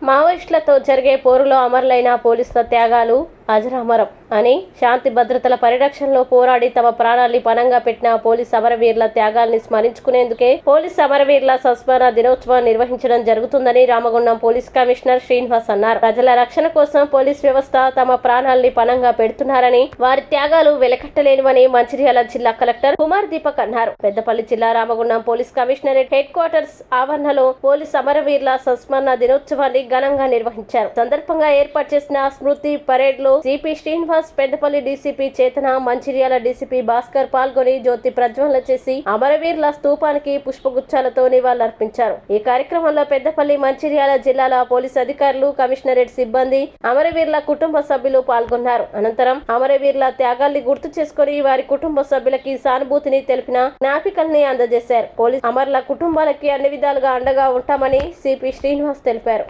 మావోయిస్టులతో జరిగే పోరులో అమరులైన పోలీసుల త్యాగాలు అజరామరం అని, శాంతి భద్రతల పరిరక్షణలో పోరాడి తమ ప్రాణాల్ని పణంగా పెట్టిన పోలీస్ అమరవీరుల త్యాగాల్ని స్మరించుకునేందుకే పోలీస్ అమరవీరుల సంస్మరణ దినోత్సవం నిర్వహించడం జరుగుతుందని రామగుండం పోలీస్ కమిషనర్ శ్రీనివాస్ అన్నారు. ప్రజల రక్షణ కోసం పోలీస్ వ్యవస్థ తమ ప్రాణాల్ని పణంగా పెడుతున్నారని, వారి త్యాగాలు వెలకట్టలేనివని మంచిర్యాల జిల్లా కలెక్టర్ కుమార్ దీపక్ అన్నారు. పెద్దపల్లి జిల్లా Ramagundam police commissionerate head quarters ఆవరణలో పోలీస్ అమరవీరుల సంస్మరణ దినోత్సవాన్ని ఘనంగా నిర్వహించారు. సందర్భంగా ఏర్పాటు చేసిన స్మృతి పరేడ్ లో సిపి శ్రీనివాస్, పెద్దపల్లి డీసీపీ చేతన, మంచిర్యాల డీసీపీ భాస్కర్ పాల్గొని జ్యోతి ప్రజ్వలన చేసి అమరవీరుల స్తూపానికి పుష్పగుచ్చాలతో నివాళులర్పించారు. ఈ కార్యక్రమంలో పెద్దపల్లి, మంచిర్యాల జిల్లాల పోలీసు అధికారులు, కమిషనరేట్ సిబ్బంది, అమరవీరుల కుటుంబ సభ్యులు పాల్గొన్నారు. అనంతరం అమరవీరుల త్యాగాల్ని గుర్తు చేసుకుని వారి కుటుంబ సభ్యులకి సానుభూతిని తెలిపిన జ్ఞాపికల్ని అందజేశారు. పోలీసు అమరుల కుటుంబాలకి అన్ని విధాలుగా అండగా ఉంటామని సిపి శ్రీనివాస్ తెలిపారు.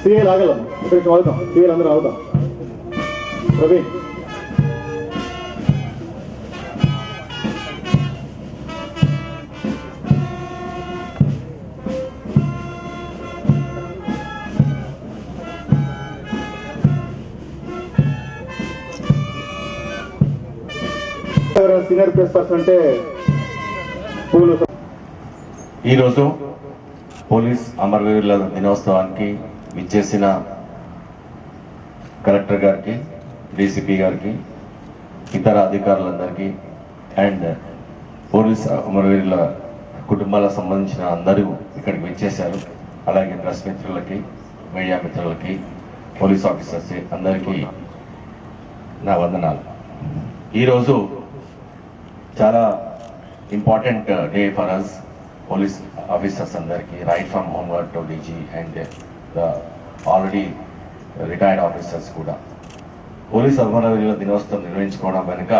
సీఎల్ ఆగలం, ఇక్కడికి అవుతాం. సీఎల్ అందరూ అవుతాం. ప్రవీణ్ సీనియర్ ప్రెస్ పర్సన్ అంటే పూలు. ఈరోజు పోలీస్ అమరవీరుల దినోత్సవానికి విచ్చేసిన కలెక్టర్ గారికి, డీసీపీ గారికి, ఇతర అధికారులందరికీ అండ్ పోలీస్ అమరవీరుల కుటుంబాలకు సంబంధించిన అందరూ ఇక్కడికి విచ్చేశారు. అలాగే ప్రెస్ మిత్రులకి, మీడియా మిత్రులకి, పోలీస్ ఆఫీసర్స్ అందరికీ నా వందనాలు. ఈరోజు చాలా important day for us police officers అందరికీ, right from home guard to DG and the already retired officers కూడా. పోలీస్ అమరవీరుల దినోత్సవం నిర్వహించుకోవడం వెనుక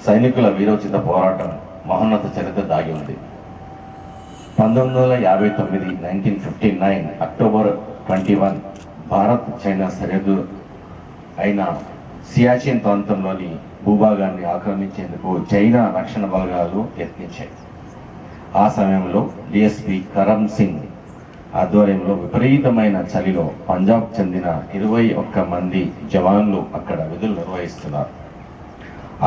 సైనికుల వీరోచిత పోరాటం, మహోన్నత చరిత్ర దాగి ఉంది. 1959 1959 అక్టోబర్ 21 భారత్ చైనా సరిహద్దు అయిన సియాచిన్ ప్రాంతంలోని భూభాగాన్ని ఆక్రమించేందుకు చైనా రక్షణ బలగాలు యత్నించాయి. ఆ సమయంలో డిఎస్పీ కరమ్ సింగ్ ఆధ్వర్యంలో విపరీతమైన చలిలో పంజాబ్ చెందిన 21 మంది జవాన్లు అక్కడ విధులు నిర్వహిస్తున్నారు.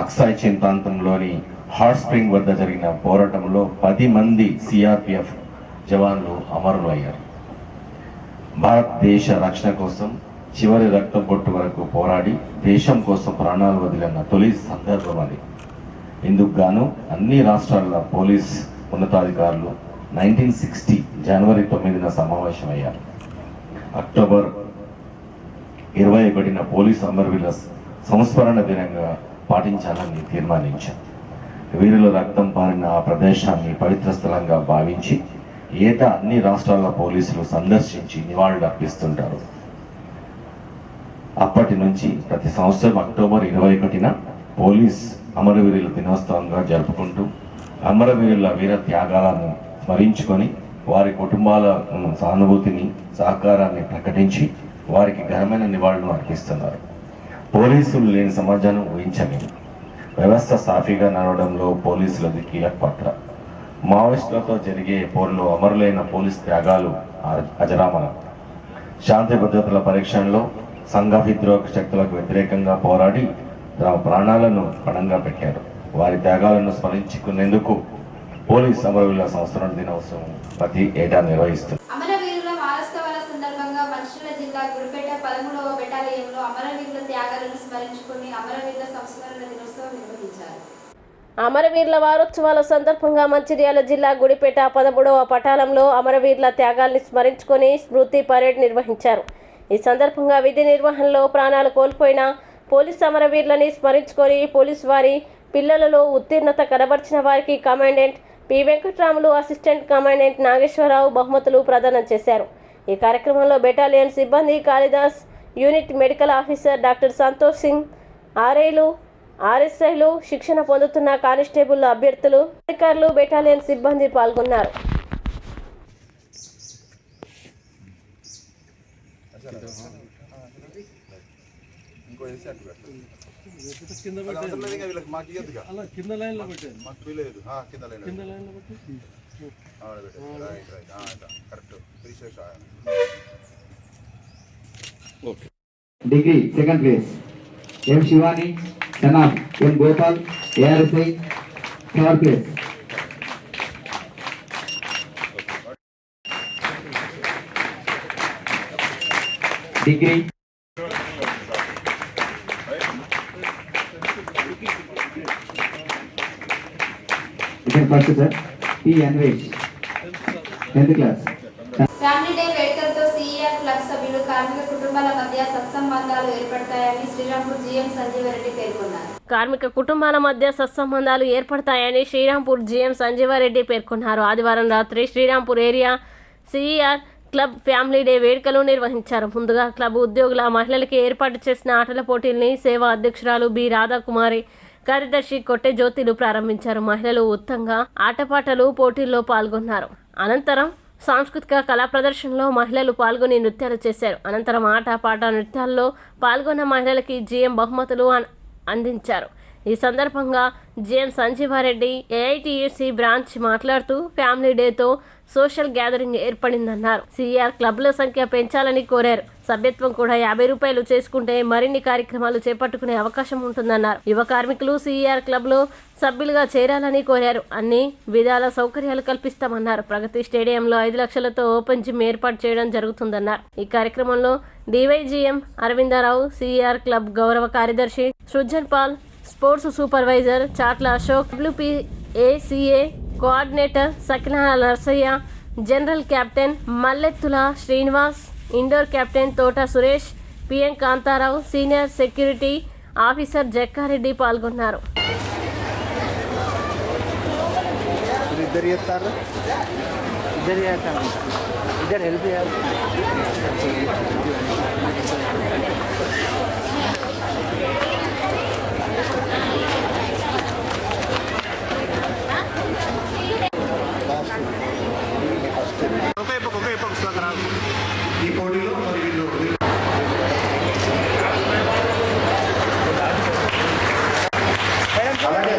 అక్సాయ్ చిన్ ప్రాంతంలోని హాట్ స్ప్రింగ్ వద్ద జరిగిన పోరాటంలో 10 మంది సిఆర్పిఎఫ్ జవాన్లు అమరులయ్యారు. భారతదేశ రక్షణ కోసం చివరి రక్తం బొట్టు వరకు పోరాడి దేశం కోసం ప్రాణాలు వదిలిన తొలి సందర్భం అది. ఇందుకు గాను అన్ని రాష్ట్రాల పోలీస్ ఉన్నతాధికారులు 1960 జనవరి 9న సమావేశమయ్యారు. అక్టోబర్ 21న పోలీస్ అమరవీరుల సంస్మరణ దినంగా పాటించాలని తీర్మానించారు. వీరుల రక్తం పారిన ఆ ప్రదేశాన్ని పవిత్ర స్థలంగా భావించి ఏటా అన్ని రాష్ట్రాల పోలీసులు సందర్శించి నివాళులు అర్పిస్తుంటారు. అప్పటి నుంచి ప్రతి సంవత్సరం అక్టోబర్ 21న పోలీస్ అమరవీరుల దినోత్సవంగా జరుపుకుంటూ అమరవీరుల వీర త్యాగాలను స్మరించుకొని వారి కుటుంబాల సానుభూతిని, సహకారాన్ని ప్రకటించి వారికి ఘనమైన నివాళులు అర్పిస్తున్నారు. పోలీసులు లేని సమాజాన్ని ఊహించలేము. వ్యవస్థ సాఫీగా నడవడంలో పోలీసులది కీలక పాత్ర. మావోయిస్టులతో జరిగే పోరులో అమరులైన పోలీస్ త్యాగాలు అజరామరం. శాంతి భద్రతల పరీక్షణలో సంఘ విద్రోహ శక్తులకు వ్యతిరేకంగా పోరాడి తమ ప్రాణాలను పణంగా పెట్టారు. వారి త్యాగాలను స్మరించుకునేందుకు పోలీస్ అమరవీరుల సంవత్సరం దినోత్సవం ప్రతి ఏటా నిర్వహిస్తుంది. అమరవీరుల వారోత్సవాల సందర్భంగా మంచిర్యాల జిల్లా గుడిపేట 13వ బెటాలియన్లో అమరవీరుల త్యాగాలను స్మరించుకుని అమరవీరుల సంస్మరణ దినోత్సవం నిర్వహించారు. అమరవీరుల వారోత్సవాల సందర్భంగా మంచిర్యాల జిల్లా గుడిపేట 13వ పటాలంలో అమరవీరుల త్యాగాల్ని స్మరించుకొని స్మృతి పరేడ్ నిర్వహించారు. ఈ సందర్భంగా విధి నిర్వహణలో ప్రాణాలు కోల్పోయిన పోలీస్ అమరవీరులని స్మరించుకొని పోలీసు వారి పిల్లలలో ఉత్తీర్ణత కనబర్చిన వారికి commandant P Venkatramulu, assistant commandant Nageswara Rao బహుమతులు ప్రదానం చేశారు. ఈ కార్యక్రమంలో బెటాలియన్ సిబ్బంది Kalidas, unit medical officer doctor Santosh Singh, ఆర్ఐలు, ఆర్ఎస్ఐలు, శిక్షణ పొందుతున్న కానిస్టేబుల్ అభ్యర్థులు, అధికారులు, బెటాలియన్ సిబ్బంది పాల్గొన్నారు. Degree second place M Shivani, son of M Gopal, ARSI third place. Degree first sir P Anvesh 10th class. Family day వేడుకలతో సిఈఆర్ క్లబ్ సభ్యులు కార్మిక కుటుంబాల మధ్య సత్సంబంధాలు ఏర్పడతాయని శ్రీరాంపూర్ జీఎం సంజీవారెడ్డి పేర్కొన్నారు. కార్మిక కుటుంబాల మధ్య సత్సంబంధాలు ఏర్పడతాయని శ్రీరాంపూర్ జీఎం సంజీవారెడ్డి పేర్కొన్నారు. ఆదివారం రాత్రి Srirampur area CER club family day వేడుకలు నిర్వహించారు. ముందుగా క్లబ్ ఉద్యోగుల మహిళలకి ఏర్పాటు చేసిన ఆటల పోటీల్ని సేవా అధ్యక్షురాలు బి రాధాకుమారి, కార్యదర్శి కొట్టె జ్యోతిలు ప్రారంభించారు. మహిళలు ఉత్తంగా ఆటపాటలు పోటీల్లో పాల్గొన్నారు. అనంతరం సాంస్కృతిక కళా ప్రదర్శనలో మహిళలు పాల్గొని నృత్యాలు చేశారు. అనంతరం ఆట పాట నృత్యాల్లో పాల్గొన్న మహిళలకి జీఎం బహుమతులు అందించారు. ఈ సందర్భంగా జీఎం సంజీవారెడ్డి ఏఐటియుసి బ్రాంచ్ మాట్లాడుతూ ఫ్యామిలీ డేతో సోషల్ గ్యాదరింగ్ ఏర్పడిందన్నారు. సిఆర్ క్లబ్ల సంఖ్య పెంచాలని కోరారు. సభ్యత్వం కూడా 50 రూపాయలు చేసుకుంటే మరిన్ని కార్యక్రమాలు చేపట్టుకునే అవకాశం ఉంటుందన్నారు. యువ కార్మికులు సిఆర్ క్లబ్లో సభ్యులుగా చేరాలని కోరారు. అన్ని విధాల సౌకర్యాలు కల్పిస్తామన్నారు. ప్రగతి స్టేడియంలో 5 లక్షలతో ఓపెన్ జిమ్ ఏర్పాటు చేయడం జరుగుతుందన్నారు. ఈ కార్యక్రమంలో డివైజీఎం అరవిందరావు, సిఆర్ క్లబ్ గౌరవ కార్యదర్శి Srujan Pal, sports supervisor Chatla Ashok, WPACA coordinator Sakinala Narsaiah, general captain Mallettula Srinivas, indoor captain Thota Suresh, PM Kantha Rao, senior security officer Jakka Reddy పాల్గొన్నారు. ఈ పోటీలో మరి వీళ్ళు అలాగే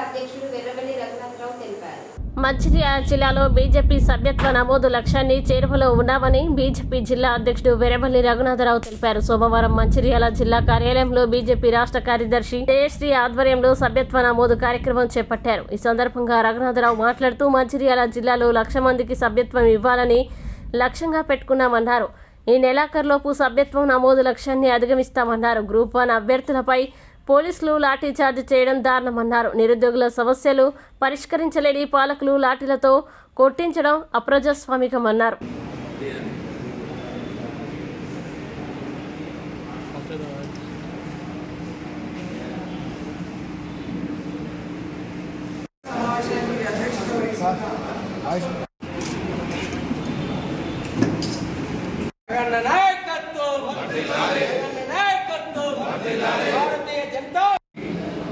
అధ్యక్షుడు వెర్రవెల్లి రఘునాథరావు తెలిపారు. మంచిర్యాల జిల్లాలో బీజేపీ సభ్యత్వ నమోదు లక్ష్యాన్ని చేరువలో ఉన్నామని బీజేపీ జిల్లా అధ్యక్షుడు వెర్రవెల్లి రఘునాథరావు తెలిపారు. సోమవారం మంచిర్యాల జిల్లా కార్యాలయంలో బీజేపీ రాష్ట్ర కార్యదర్శి జయశ్రీ ఆధ్వర్యంలో సభ్యత్వ నమోదు కార్యక్రమం చేపట్టారు. ఈ సందర్భంగా రఘునాథరావు మాట్లాడుతూ మంచిర్యాల జిల్లాలో 1,00,000 మందికి సభ్యత్వం ఇవ్వాలని లక్ష్యంగా పెట్టుకున్నామన్నారు. ఈ నెలాఖరులోపు సభ్యత్వం నమోదు లక్ష్యాన్ని అధిగమిస్తామన్నారు. గ్రూప్ 1 అభ్యర్థులపై పోలీసులు లాఠీ చార్జ్ చేయడం దారుణమన్నారు. నిరుద్యోగుల సమస్యలు పరిష్కరించలేని పాలకులు లాఠీలతో కొట్టించడం అప్రజాస్వామికమన్నారు.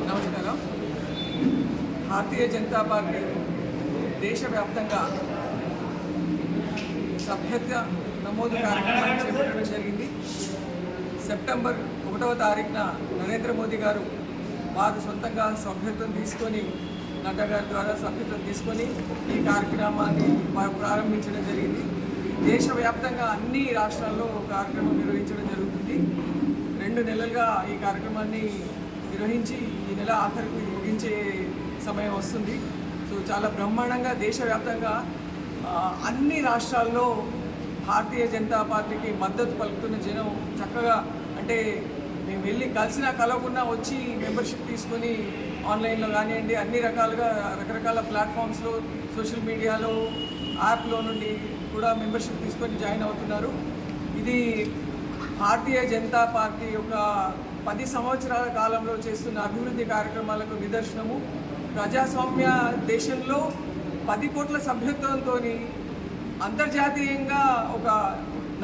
నమస్కారం. భారతీయ జనతా పార్టీ దేశవ్యాప్తంగా సభ్యత్వ నమోదు కార్యక్రమాన్ని చేపట్టడం జరిగింది. సెప్టెంబర్ 1వ తారీఖున నరేంద్ర మోదీ గారు వారు సొంతంగా సభ్యత్వం తీసుకొని నడ్డా గారి ద్వారా సభ్యత్వం తీసుకొని ఈ కార్యక్రమాన్ని ప్రారంభించడం జరిగింది. దేశవ్యాప్తంగా అన్ని రాష్ట్రాల్లో కార్యక్రమం నిర్వహించడం జరుగుతుంది. 2 నెలలుగా ఈ కార్యక్రమాన్ని నిర్వహించి ఈ నెల ఆఖరికి ముగించే సమయం వస్తుంది. సో చాలా బ్రహ్మాండంగా దేశవ్యాప్తంగా అన్ని రాష్ట్రాల్లో భారతీయ జనతా పార్టీకి మద్దతు పలుకుతున్న జనం చక్కగా, అంటే మేము వెళ్ళి కలిసినా కలవకుండా వచ్చి మెంబర్షిప్ తీసుకొని ఆన్లైన్లో కానివ్వండి, అన్ని రకాలుగా రకరకాల ప్లాట్ఫామ్స్లో, సోషల్ మీడియాలో, యాప్లో నుండి కూడా మెంబర్షిప్ తీసుకొని జాయిన్ అవుతున్నారు. ఇది భారతీయ జనతా పార్టీ యొక్క 10 సంవత్సరాల కాలంలో చేస్తున్న అభివృద్ధి కార్యక్రమాలకు నిదర్శనము. ప్రజాస్వామ్య దేశంలో 10 కోట్ల సభ్యత్వంతో అంతర్జాతీయంగా ఒక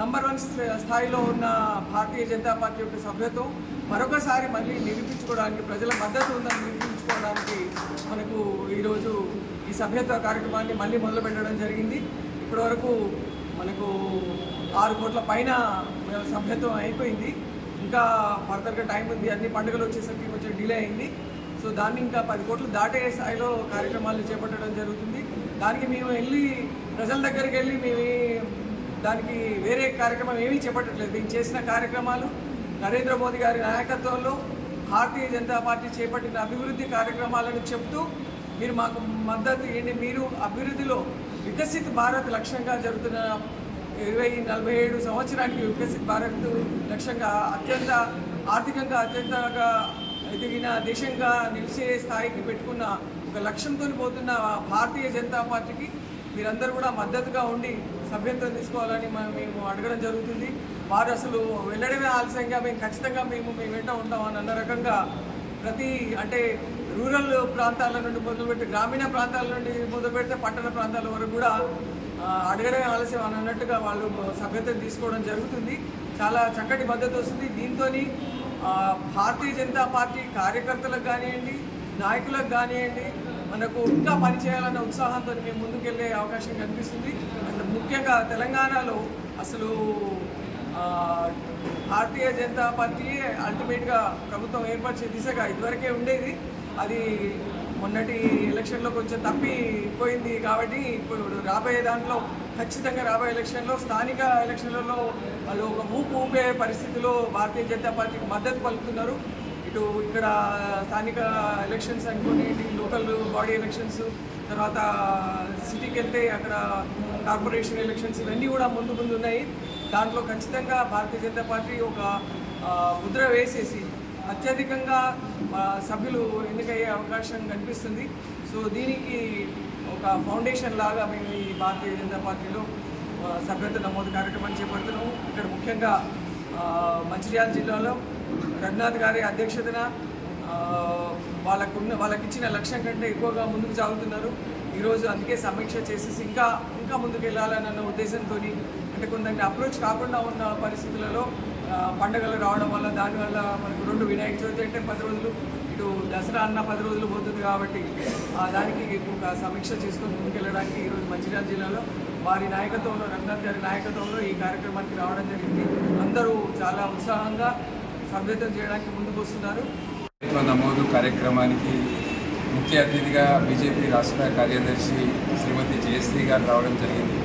నంబర్ 1 స్థాయిలో ఉన్న భారతీయ జనతా పార్టీ యొక్క సభ్యత్వం మరొకసారి మళ్ళీ నిరూపించుకోవడానికి, ప్రజల మద్దతు ఉందని నిరూపించుకోవడానికి మనకు ఈరోజు ఈ సభ్యత్వ కార్యక్రమాన్ని మళ్ళీ మొదలుపెట్టడం జరిగింది. ఇప్పటివరకు మనకు 6 కోట్ల పైన సభ్యత్వం అయిపోయింది. ఇంకా ఫర్దర్గా టైం ఉంది. అన్ని పండుగలు వచ్చేసరికి కొంచెం డిలే అయింది. సో దాన్ని ఇంకా 10 కోట్లు దాటే స్థాయిలో కార్యక్రమాలు చేపట్టడం జరుగుతుంది. దానికి మేము వెళ్ళి ప్రజల దగ్గరికి వెళ్ళి మేము దానికి వేరే కార్యక్రమం ఏమీ చేపట్టట్లేదు. మేము చేసిన కార్యక్రమాలు నరేంద్ర మోదీ గారి నాయకత్వంలో భారతీయ జనతా పార్టీ చేపట్టిన అభివృద్ధి కార్యక్రమాలను చెప్తూ మీరు మాకు మద్దతు ఇవ్వండి. మీరు అభివృద్ధిలో వికసిత్ భారత్ లక్ష్యంగా జరుగుతున్న 2047 సంవత్సరానికి వికసిత్ భారత్ లక్ష్యంగా అత్యంత ఆర్థికంగా అత్యంతగా ఎదిగిన దేశంగా నిలిచే స్థాయికి పెట్టుకున్న ఒక లక్ష్యంతో పోతున్న భారతీయ జనతా పార్టీకి మీరందరూ కూడా మద్దతుగా ఉండి సభ్యత్వం తీసుకోవాలని మేము అడగడం జరుగుతుంది. వారు అసలు వెళ్ళడమే ఆలస్యంగా మేము ఖచ్చితంగా మేము వెంట ఉంటామని అన్న రకంగా అంటే రూరల్ ప్రాంతాల నుండి మొదలుపెట్టి గ్రామీణ ప్రాంతాల నుండి మొదలుపెడితే పట్టణ ప్రాంతాల వరకు కూడా అడగడమే ఆలస్యం అని అన్నట్టుగా వాళ్ళు సభ్యత్వం తీసుకోవడం జరుగుతుంది. చాలా చక్కటి మద్దతు వస్తుంది. దీంతో భారతీయ జనతా పార్టీ కార్యకర్తలకు కానివ్వండి, నాయకులకు కానివ్వండి, మనకు ఇంకా పనిచేయాలన్న ఉత్సాహంతో మేము ముందుకెళ్లే అవకాశం కనిపిస్తుంది. అండ్ ముఖ్యంగా తెలంగాణలో అసలు భారతీయ జనతా పార్టీ అల్టిమేట్గా ప్రభుత్వం ఏర్పరిచే దిశగా ఇదివరకే ఉండేది. అది మొన్నటి ఎలక్షన్లో కొంచెం తప్పిపోయింది. కాబట్టి ఇప్పుడు రాబోయే దాంట్లో ఖచ్చితంగా రాబోయే ఎలక్షన్లో స్థానిక ఎలక్షన్లలో వాళ్ళు ఒక ఊపే పరిస్థితిలో భారతీయ జనతా పార్టీకి మద్దతు పలుకుతున్నారు. ఇటు ఇక్కడ స్థానిక ఎలక్షన్స్ అనుకోండి, లోకల్ బాడీ ఎలక్షన్స్, తర్వాత సిటీకి వెళ్తే అక్కడ కార్పొరేషన్ ఎలక్షన్స్, ఇవన్నీ కూడా ముందు ఉన్నాయి. దాంట్లో ఖచ్చితంగా భారతీయ జనతా పార్టీ ఒక ముద్ర వేసేసి అత్యధికంగా సభ్యులు ఎన్నికయ్యే అవకాశం కనిపిస్తుంది. సో దీనికి ఒక ఫౌండేషన్ లాగా మేము ఈ భారతీయ జనతా పార్టీలో సభ్యత్వ నమోదు కార్యక్రమాన్ని చేపడుతున్నాము. ఇక్కడ ముఖ్యంగా మంచిర్యాల జిల్లాలో రఘునాథ్ గారి అధ్యక్షతన వాళ్ళకి ఇచ్చిన లక్ష్యం కంటే ఎక్కువగా ముందుకు సాగుతున్నారు. ఈరోజు అందుకే సమీక్ష చేసేసి ఇంకా ముందుకు వెళ్ళాలన్న ఉద్దేశంతో, అంటే కొందరిని అప్రోచ్ కాకుండా ఉన్న పరిస్థితులలో పండుగలు రావడం వల్ల దానివల్ల మనకు 2 వినాయక చవితి అంటే 10 రోజులు, ఇటు దసరా అన్న 10 రోజులు పోతుంది. కాబట్టి దానికి ఒక సమీక్ష చేసుకొని ముందుకెళ్ళడానికి ఈరోజు మంచిర్యాల జిల్లాలో వారి నాయకత్వంలో, రఘునాథ్ గారి నాయకత్వంలో ఈ కార్యక్రమానికి రావడం జరిగింది. అందరూ చాలా ఉత్సాహంగా సభ్యత్వం చేయడానికి ముందుకు వస్తున్నారు. నమోదు కార్యక్రమానికి ముఖ్య అతిథిగా బీజేపీ రాష్ట్ర కార్యదర్శి శ్రీమతి జయశ్రీ గారు రావడం జరిగింది.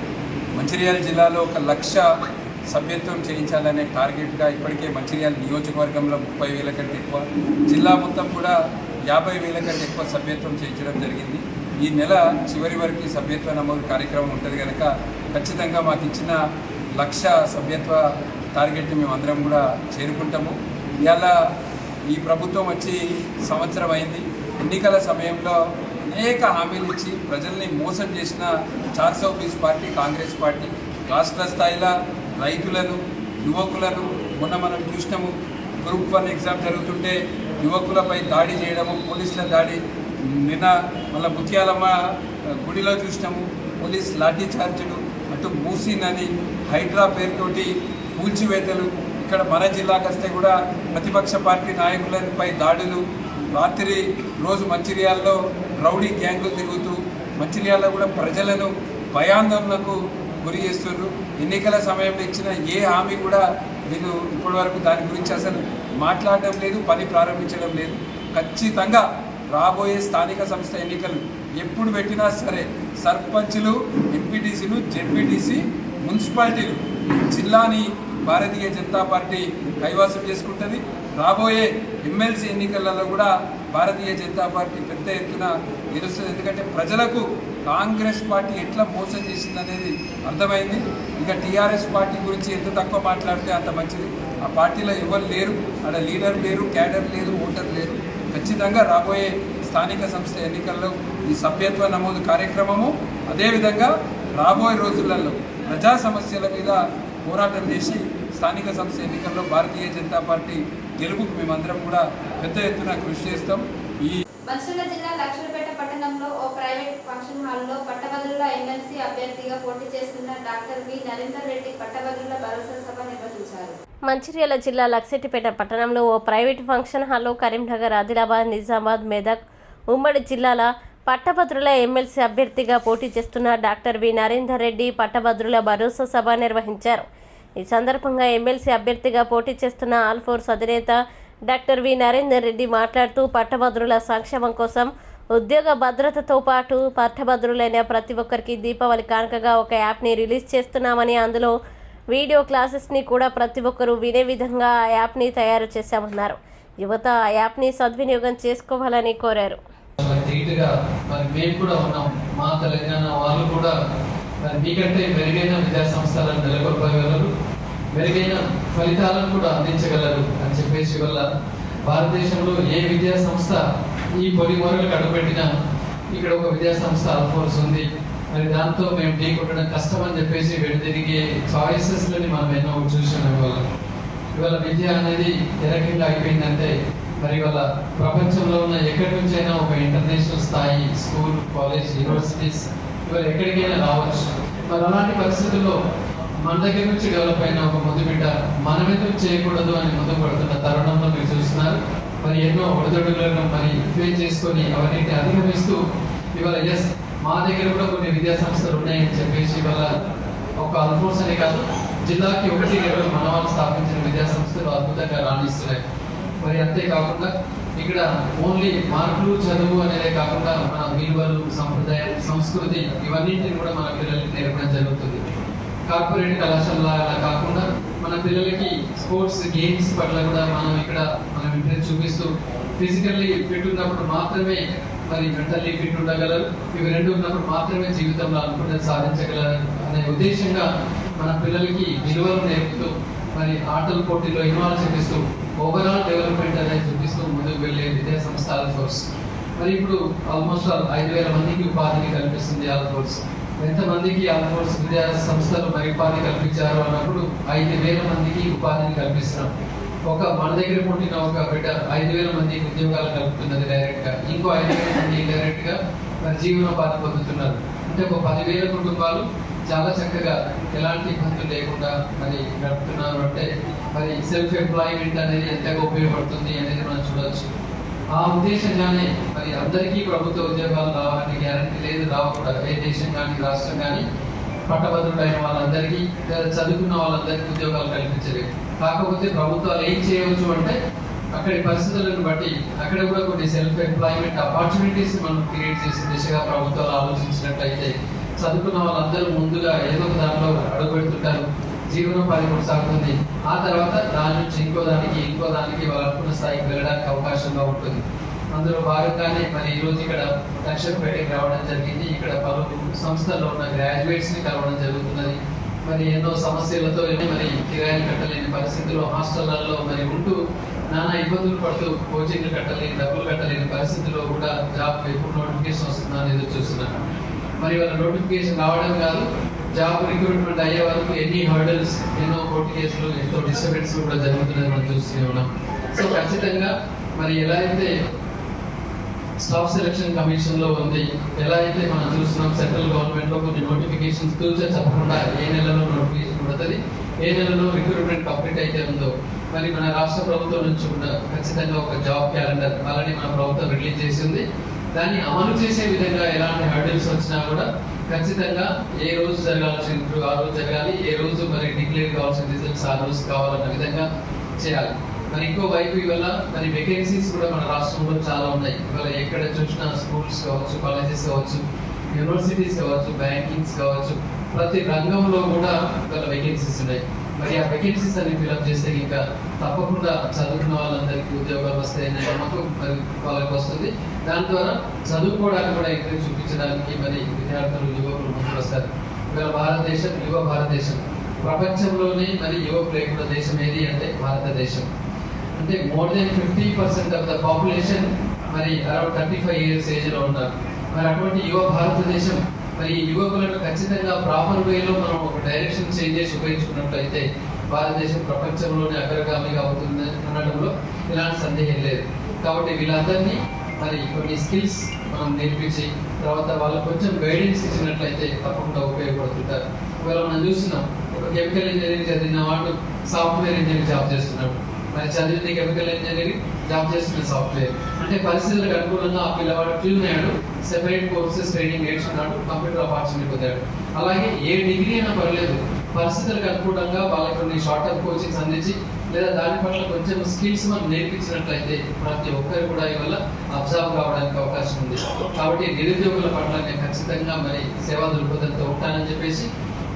మంచిర్యాల జిల్లాలో 1,00,000 సభ్యత్వం చేయించాలనే టార్గెట్గా ఇప్పటికే మంచిర్యాల నియోజకవర్గంలో 30,000 కంటే ఎక్కువ, జిల్లా మొత్తం కూడా 50,000 కంటే ఎక్కువ సభ్యత్వం చేయించడం జరిగింది. ఈ నెల చివరి వరకు సభ్యత్వ నమోదు కార్యక్రమం ఉంటుంది కనుక ఖచ్చితంగా మాకు ఇచ్చిన 1,00,000 సభ్యత్వ టార్గెట్ని మేము అందరం కూడా చేరుకుంటాము. ఇవాళ ఈ ప్రభుత్వం వచ్చి సంవత్సరం అయింది. ఎన్నికల సమయంలో అనేక హామీలు ఇచ్చి ప్రజల్ని మోసం చేసిన 420 పార్టీ కాంగ్రెస్ పార్టీ రాష్ట్ర స్థాయిలో రైతులను, యువకులను మొన్న మనం చూసినాము. గ్రూప్ 1 ఎగ్జామ్ జరుగుతుంటే యువకులపై దాడి చేయడము, పోలీసుల దాడి. నిన్న మళ్ళీ ముత్యాలమ్మ గుడిలో చూసినాము, పోలీస్ లాఠీ చార్జీలు. అటు మూసీ నది హైడ్రా పేరుతోటి కూల్చివేతలు. ఇక్కడ మన జిల్లాకు వస్తే కూడా ప్రతిపక్ష పార్టీ నాయకులపై దాడులు. రాత్రి రోజు మంచిర్యాలలో రౌడీ గ్యాంగులు తిరుగుతూ మంచిర్యాలలో కూడా ప్రజలను భయాందోళనకు గురి చేస్తున్నారు. ఎన్నికల సమయంలో ఇచ్చిన ఏ హామీ కూడా వీళ్ళు ఇప్పటివరకు దాని గురించి అసలు మాట్లాడడం లేదు, పని ప్రారంభించడం లేదు. ఖచ్చితంగా రాబోయే స్థానిక సంస్థ ఎన్నికలు ఎప్పుడు పెట్టినా సరే సర్పంచులు, ఎంపీటీసీలు, జెడ్పీటీసీ, మున్సిపాలిటీలు జిల్లాని భారతీయ జనతా పార్టీ కైవసం చేసుకుంటుంది. రాబోయే ఎమ్మెల్సీ ఎన్నికలలో కూడా భారతీయ జనతా పార్టీ పెద్ద ఎత్తున గెలుస్తుంది. ఎందుకంటే ప్రజలకు కాంగ్రెస్ పార్టీ ఎట్లా మోసం చేసిందనేది అర్థమైంది. ఇక టీఆర్ఎస్ పార్టీ గురించి ఎంత తక్కువ మాట్లాడితే అంత మంచిది. ఆ పార్టీలో ఎవరు లేరు, అక్కడ లీడర్ లేరు, క్యాడర్ లేదు, ఓటర్ లేరు. ఖచ్చితంగా రాబోయే స్థానిక సంస్థ ఎన్నికల్లో ఈ సభ్యత్వ నమోదు కార్యక్రమము, అదేవిధంగా రాబోయే రోజులలో ప్రజా సమస్యల మీద పోరాటం చేసి స్థానిక సంస్థ ఎన్నికల్లో భారతీయ జనతా పార్టీ గెలుపుకు మేమందరం కూడా పెద్ద ఎత్తున కృషి చేస్తాం. మంచిర్యాల జిల్లా లక్ష్మీపేట పట్టణంలో ఓ ప్రైవేట్ ఫంక్షన్ హాల్లో పట్టభద్రుల ఎమ్మెల్సీ అభ్యర్థిగా పోటీ చేస్తున్న డాక్టర్ వి నరేందర్ రెడ్డి పట్టభద్రుల భరోసా సభ నిర్వహించారు. మంచిర్యాల జిల్లా లక్సెట్టిపేట పట్టణంలో ఓ ప్రైవేట్ ఫంక్షన్ హాల్లో కరీంనగర్, ఆదిలాబాద్, నిజామాబాద్, మెదక్ ఉమ్మడి జిల్లాల పట్టభద్రుల ఎమ్మెల్సీ అభ్యర్థిగా పోటీ చేస్తున్న డాక్టర్ వి నరేందర్ రెడ్డి పట్టభద్రుల భరోసా సభ నిర్వహించారు. ఈ సందర్భంగా ఎమ్మెల్సీ అభ్యర్థిగా పోటీ చేస్తున్న ఆల్ ఫోర్స్ అధినేత డాక్టర్ వి నరేందర్ రెడ్డి మాట్లాడుతూ పట్టభద్రుల సంక్షేమం కోసం ఉద్యోగ భద్రతతో పాటు పట్టభద్రులైన ప్రతి ఒక్కరికి దీపావళి కానుకగా ఒక యాప్ని రిలీజ్ చేస్తున్నామని, అందులో వీడియో క్లాసెస్ని కూడా ప్రతి ఒక్కరూ వినే విధంగా ఆ యాప్ని తయారు చేశామన్నారు. యువత ఆ యాప్ని సద్వినియోగం చేసుకోవాలని కోరారు. మేము కూడా ఉన్నాం. మా తెలంగాణ వాళ్ళు కూడా మీకంటే మెరుగైన విద్యా సంస్థలను నెలకొల్పగలరు, మెరుగైన ఫలితాలను కూడా అందించగలరు అని చెప్పేసి వల్ల భారతదేశంలో ఏ విద్యా సంస్థ ఈ పొలిమొరలకు అడుగుపెట్టినా ఇక్కడ ఒక విద్యా సంస్థ ఆల్ ఫోర్స్ ఉంది. మరి దాంతో మేము ఢీ కొట్టడం కష్టం అని చెప్పేసి వెనుతిరిగే చాయిసెస్లని మనం ఎన్నో చూస్తున్నాం. ఇవాళ విద్య అనేది ఏ రకంగా అయిపోయిందంటే మరి ఇవాళ ప్రపంచంలో ఉన్న ఎక్కడి నుంచైనా ఒక ఇంటర్నేషనల్ స్థాయి స్కూల్, కాలేజ్, యూనివర్సిటీస్ ఇవాళ ఎక్కడికైనా రావచ్చు. మరి అలాంటి పరిస్థితుల్లో మన దగ్గర నుంచి డెవలప్ అయిన ఒక ముద్దుబిడ్డ మనం ఎందుకు చేయకూడదు అని ముందుకు పడుతున్న తరుణంలో మీరు చూస్తున్నారు. మరి ఎన్నో ఒడిదొడుగులను మరి ఫేస్ చేసుకొని అవన్నింటి అధిగమిస్తూ ఇవాళ ఎస్ మా దగ్గర కూడా కొన్ని విద్యా సంస్థలు ఉన్నాయని చెప్పేసి ఇవాళ ఒక ఆల్ఫోర్స్ అనే కాదు, జిల్లాకి 1-2 మన వాళ్ళు స్థాపించిన విద్యా సంస్థలు అద్భుతంగా రాణిస్తున్నాయి. మరి అంతేకాకుండా ఇక్కడ ఓన్లీ మార్కులు, చదువు అనేదే కాకుండా మన విలువలు, సంప్రదాయం, సంస్కృతి ఇవన్నింటిని కూడా మన పిల్లలకి నేర్పడం జరుగుతుంది. కార్పొరేట్ కళాశాల అలా కాకుండా మన పిల్లలకి స్పోర్ట్స్, గేమ్స్ పట్ల కూడా మనం ఇంట్రెస్ట్ చూపిస్తూ ఫిజికల్లీ ఫిట్ ఉన్నప్పుడు మాత్రమే మరి మెంటల్లీ ఫిట్ ఉండగలరు. ఇవి రెండు ఉన్నప్పుడు మాత్రమే జీవితంలో అనుకున్నది సాధించగలరు అనే ఉద్దేశంగా మన పిల్లలకి విలువలు నేర్పుతూ మరి ఆటల పోటీలో ఇన్వాల్వ్ చేపిస్తూ ఓవరాల్ డెవలప్మెంట్ అనేది చూపిస్తూ ముందుకు వెళ్ళే విద్యా సంస్థ ఆల్ ఫోర్స్. మరి ఇప్పుడు ఆల్మోస్ట్ 5,000 మందికి ఉపాధిని కల్పిస్తుంది ఆల్ ఫోర్స్. ఎంతమందికి ఆల్ ఫోర్స్ విద్యా సంస్థలు మరి ఉపాధి కల్పించారు అన్నప్పుడు 5,000 మందికి ఉపాధిని కల్పిస్తున్నాం. మన దగ్గర పుట్టిన ఒక బిడ్డ 5,000 మందికి ఉద్యోగాలు కలుపుతున్నది డైరెక్ట్ గా, ఇంకో 5,000 మంది ఇండైరెక్ట్ గా మరి జీవనోపాధి పొందుతున్నారు. అంటే ఒక 10,000 కుటుంబాలు చాలా చక్కగా ఎలాంటి ఇబ్బందులు లేకుండా మరి గడుపుతున్నారు. అంటే మరి సెల్ఫ్ ఎంప్లాయ్మెంట్ అనేది ఎంతగా ఉపయోగపడుతుంది అనేది మనం చూడవచ్చు. ఆ ఉద్దేశంగానే మరి అందరికీ ప్రభుత్వ ఉద్యోగాలు రావాలని గ్యారంటీ లేదు, రావకూడదు. ఏ దేశం కానీ రాష్ట్రం కానీ పట్టభద్రులైన వాళ్ళందరికీ, చదువుకున్న వాళ్ళందరికీ ఉద్యోగాలు కల్పించలేదు. కాకపోతే ప్రభుత్వాలు ఏం చేయవచ్చు అంటే అక్కడి పరిస్థితులను బట్టి అక్కడ కూడా కొన్ని సెల్ఫ్ ఎంప్లాయ్మెంట్ ఆపర్చునిటీస్ మనం క్రియేట్ చేసే దిశగా ప్రభుత్వాలు ఆలోచించినట్లయితే చదువుకున్న వాళ్ళందరూ ముందుగా ఏదో ఒక దాంట్లో అడుగు పెడుతుంటారు, జీవనోపాధి కొనసాగుతుంది. ఆ తర్వాత దాని నుంచి ఇంకో దానికి వాళ్ళు అనుకున్న స్థాయికి వెళ్ళడానికి అవకాశంగా ఉంటుంది. అందులో భాగంగానే మరి ఈరోజు ఇక్కడ లక్షపేటకి రావడం జరిగింది. ఇక్కడ పలు సంస్థల్లో ఉన్న గ్రాడ్యుయేట్స్ ని కలవడం జరుగుతున్నది. మరి ఎన్నో సమస్యలతో మరి కిరాయిలు కట్టలేని పరిస్థితుల్లో హాస్టళ్లలో మరి ఉంటూ నానా ఇబ్బందులు పడుతూ కోచింగ్లు కట్టలేని, డబ్బులు కట్టలేని పరిస్థితుల్లో కూడా జాబ్ ఎప్పుడు నోటిఫికేషన్ వస్తుందా అనేది చూస్తున్నాను. మరి వాళ్ళ నోటిఫికేషన్ రావడం కాదు, జాబ్ రిక్రూట్మెంట్ అయ్యే వరకు ఎన్ని హర్డల్స్, ఎన్నో కోర్టు కేసులు, ఎంతో డిస్టర్బెన్స్ కూడా జరుగుతున్నది మనం చూస్తూనే ఉన్నాం. సో ఖచ్చితంగా మరి ఎలా అయితే స్టాఫ్ సెలక్షన్ కమిషన్ లో ఉంది, ఎలా అయితే మనం చూస్తున్నాం సెంట్రల్ గవర్నమెంట్ లో కొన్ని నోటిఫికేషన్స్ ఫ్యూచర్ చెప్పకుండా ఏ నెలలో నోటిఫికేషన్ పడుతుంది, ఏ నెలలో రిక్రూట్మెంట్ కంప్లీట్ అయితే ఉందో మరి మన రాష్ట్ర ప్రభుత్వం నుంచి కూడా ఖచ్చితంగా ఒక జాబ్ క్యాలెండర్ అలానే మన ప్రభుత్వం రిలీజ్ చేసింది. దాన్ని అమలు చేసే విధంగా ఎలాంటి హర్డిల్స్ వచ్చినా కూడా ఖచ్చితంగా ఏ రోజు జరగాల్సిన ఆ రోజు జరగాలి, ఏ రోజు మరి డిక్లేర్ కావాల్సిన రిజల్ట్స్ ఆ రోజు కావాలన్న విధంగా చేయాలి. మరి ఇంకో వైపు ఇవాళ మరి వేకెన్సీస్ కూడా మన రాష్ట్రంలో చాలా ఉన్నాయి. ఇవాళ ఎక్కడ చూసినా స్కూల్స్ కావచ్చు, కాలేజెస్ కావచ్చు, యూనివర్సిటీస్ కావచ్చు, బ్యాంకింగ్స్ కావచ్చు, ప్రతి రంగంలో కూడా ఇవాళ వేకెన్సీస్ ఉన్నాయి. మరి ఆ వేకెన్సీస్ అన్ని ఫిల్అప్ చేస్తే ఇంకా తప్పకుండా చదువుకున్న వాళ్ళందరికీ ఉద్యోగాలు వస్తాయనే నమ్మకం మరి వాళ్ళకి వస్తుంది. దాని ద్వారా చదువుకోవడానికి కూడా ఎంకరేజ్ చూపించడానికి మరి విద్యార్థులు, యువకులు ముందుకు వస్తారు. ఇవాళ భారతదేశం యువ భారతదేశం, ప్రపంచంలోనే మరి యువకులు లేకుండా దేశం ఏది అంటే భారతదేశం. అంటే more than 50% of the population మరి అరౌండ్ 35 years ఏజ్ లో ఉన్నారు. మరి అటువంటి యువ భారతదేశం మరి యువకులను ఖచ్చితంగా ప్రాపర్ వేలో మనం ఒక డైరెక్షన్ చేంజ్ చేసి ఉపయోగించుకున్నట్లయితే భారతదేశం ప్రపంచంలోనే అగ్రగామిగా అవుతుంది అనడంలో ఎలాంటి సందేహం లేదు. కాబట్టి వీళ్ళందరినీ మరి కొన్ని స్కిల్స్ మనం నేర్పించి తర్వాత వాళ్ళకి కొంచెం గైడెన్స్ ఇచ్చినట్లయితే తప్పకుండా ఉపయోగపడుతుంటారు. ఇవాళ మనం చూస్తున్నాం, ఒక కెమికల్ ఇంజనీరింగ్ చదివిన వాడు సాఫ్ట్వేర్ ఇంజనీరింగ్ జాబ్ చేస్తున్నాడు, మరి చదివింది కెమికల్ ఇంజనీరింగ్ జాబ్ చేస్తున్న సాఫ్ట్వేర్. అంటే పరిస్థితులకు అనుకూలంగా ఆ పిల్లవాడు ట్యూన్ అయ్యాడు, సెపరేట్ కోర్సెస్ ట్రైనింగ్ నేర్చుకున్నాడు, కంప్యూటర్ ఆపర్చునిటీ పొందాడు. అలాగే ఏ డిగ్రీ అయినా పర్లేదు, పరిస్థితులకు అనుకూలంగా వాళ్ళకి కొన్ని షార్ట్ టర్మ్ కోచింగ్స్ అందించి లేదా దాని పట్ల కొంచెం స్కిల్స్ మనం నేర్పించినట్లయితే ప్రతి ఒక్కరు కూడా ఇవాళ అబ్జర్వ్ కావడానికి అవకాశం ఉంది. కాబట్టి నిరుద్యోగుల పట్ల నేను ఖచ్చితంగా మరి సేవా దృక్పథంతో ఉంటానని చెప్పేసి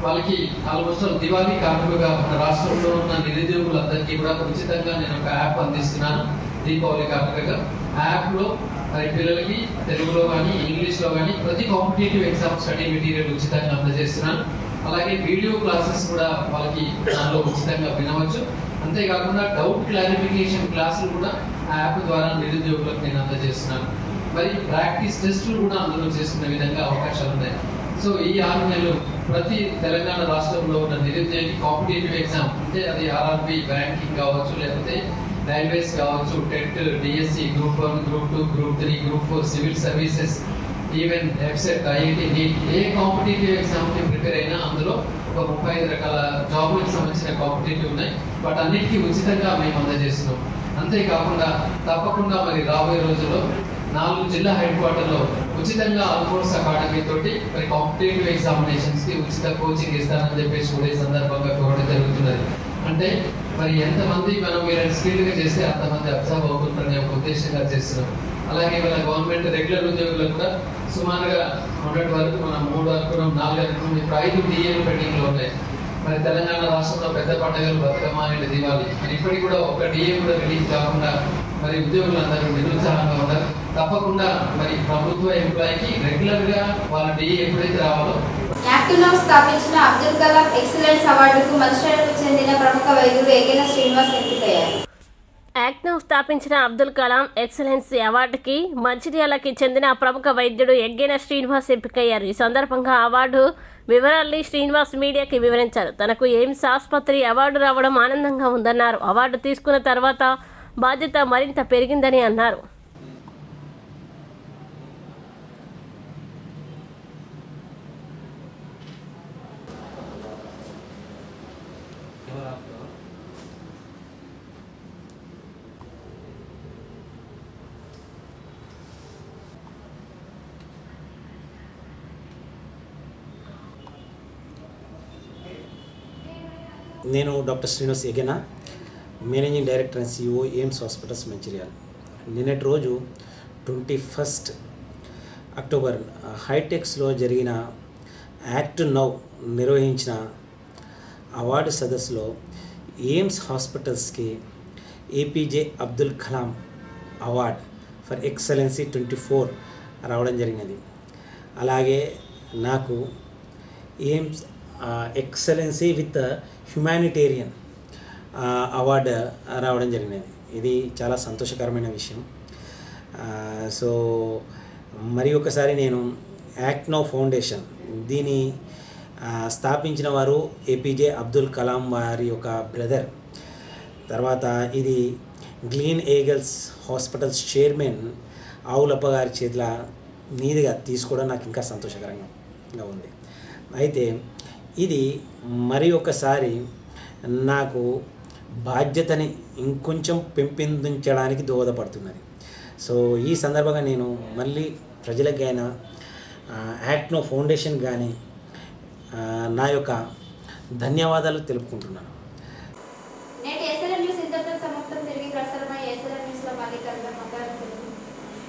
వాళ్ళకి ఆల్మోస్ట్ దివాళీ కానుకగా మన రాష్ట్రంలో ఉన్న నిరుద్యోగులందరికీ కూడా ఉచితంగా నేను ఒక యాప్ అందిస్తున్నాను. దీపావళి కానుకగా ఆ యాప్ లో మరి పిల్లలకి తెలుగులో కానీ ఇంగ్లీష్ లో కానీ ప్రతి కాంపిటేటివ్ ఎగ్జామ్ స్టడీ మెటీరియల్ ఉచితంగా అందజేస్తున్నాను. అలాగే వీడియో క్లాసెస్ కూడా వాళ్ళకి దానిలో ఉచితంగా వినవచ్చు. అంతేకాకుండా డౌట్ క్లారిఫికేషన్ క్లాసులు కూడా ఆ యాప్ ద్వారా నిరుద్యోగులకు నేను అందజేస్తున్నాను. మరి ప్రాక్టీస్ టెస్టులు కూడా అందులో చేసుకునే విధంగా అవకాశాలు ఉన్నాయి. సో ఈ 6 నెలలు ప్రతి తెలంగాణ రాష్ట్రంలో ఉన్న నిరుద్యోగి కాంపిటేటివ్ ఎగ్జామ్ అంటే అది ఆర్ఆర్బి, బ్యాంకింగ్ కావచ్చు, లేకపోతే రైల్వేస్ కావచ్చు, TET, DSC, group 1, group 2, group 3, group 4, civil services, even ఎఫ్సెట్, ఐఐటి, నీట్, ఏ కాంపిటేటివ్ ఎగ్జామ్ కి ప్రిపేర్ అయినా అందులో ఒక 35 రకాల జాబులకు సంబంధించిన కాంపిటేటివ్ ఉన్నాయి. వాటి అన్నిటికీ ఉచితంగా మేము అందజేస్తున్నాం. అంతేకాకుండా తప్పకుండా మరి రాబోయే రోజుల్లో 4 జిల్లా హెడ్ క్వార్టర్లో ఉచితంగా ఆల్ఫోర్స్ అకాడమీ తోటి మరి కాంపిటేటివ్ ఎగ్జామినేషన్స్ కి ఉచిత కోచింగ్ ఇస్తానని చెప్పేసి కూడా ఈ సందర్భంగా కోరడం జరుగుతున్నది. అంటే మరి ఎంతమంది మనం వీళ్ళని స్కిల్డ్ గా చేస్తే అంతమంది అబ్జర్వ్ అవుతుంటారనే ఒక ఉద్దేశంగా చేస్తున్నాం. అలాగే మన గవర్నమెంట్ రెగ్యులర్ ఉద్యోగులకు కూడా సుమారుగా 100 వరకు మనం 3 అనుకున్నాం, 4 అనుకున్నాం, ఇప్పుడు 5 డిఏలు పెండింగ్ లో ఉన్నాయి. మరి తెలంగాణ రాష్ట్రంలో పెద్ద పండుగలు బతుకమ్మ అండ్ దివాళీ, మరి ఇప్పటికి కూడా ఒక డిఏ కూడా రిలీజ్ కాకుండా మరి ఉద్యోగులందరూ నిరుత్సాహంగా ఉన్నారు. తప్పకుండా మరి ప్రభుత్వ ఎంప్లాయీకి రెగ్యులర్ గా వాళ్ళ డిఏ ఎప్పుడైతే రావాలో యాక్టివ్లో స్థాపించిన అబ్దుల్ కలాం ఎక్సలెన్స్ అవార్డుకు మంచిర్యాలకు చెందిన ప్రముఖ వైద్యుడు ఎగెన శ్రీనివాస్ ఎంపికయ్యారు. యాక్ట్ను స్థాపించిన అబ్దుల్ కలాం ఎక్సలెన్స్ అవార్డుకి మంచిర్యాలకి చెందిన ప్రముఖ వైద్యుడు ఎగ్గేన శ్రీనివాస్ ఎంపికయ్యారు. ఈ సందర్భంగా అవార్డు వివరాల్ని శ్రీనివాస్ మీడియాకి వివరించారు. తనకు ఎయిమ్స్ ఆసుపత్రి అవార్డు రావడం ఆనందంగా ఉందన్నారు. అవార్డు తీసుకున్న తర్వాత బాధ్యత మరింత పెరిగిందని అన్నారు. నేను doctor Srinivas Egena, managing director and CEO AIMS hospitals Mancherial. నిన్నటి రోజు 21 అక్టోబర్ హైటెక్స్లో జరిగిన యాక్ట్ నౌ నిర్వహించిన అవార్డు సదస్సులో ఎయిమ్స్ హాస్పిటల్స్కి APJ Abdul Kalam award for excellency 24 రావడం జరిగినది. అలాగే నాకు AIMS excellency with humanitarian award రావడం జరిగినది. ఇది చాలా సంతోషకరమైన విషయం. సో మరి ఒకసారి నేను యాక్ట్ నౌ ఫౌండేషన్ దీని స్థాపించిన వారు APJ అబ్దుల్ కలాం వారి యొక్క బ్రదర్. తర్వాత ఇది గ్లీన్ ఈగల్స్ హాస్పిటల్స్ చైర్మన్ ఆవులప్ప గారి చేతుల మీదుగా తీసుకోవడం నాకు ఇంకా సంతోషకరంగా ఉంది. అయితే ఇది మరి ఒకసారి నాకు బాధ్యతని ఇంకొంచెం పెంపొందించడానికి దోహదపడుతున్నది. సో ఈ సందర్భంగా నేను మళ్ళీ ప్రజలకైనా యాక్ట్ నో ఫౌండేషన్ కానీ నా యొక్క ధన్యవాదాలు తెలుపుకుంటున్నాను.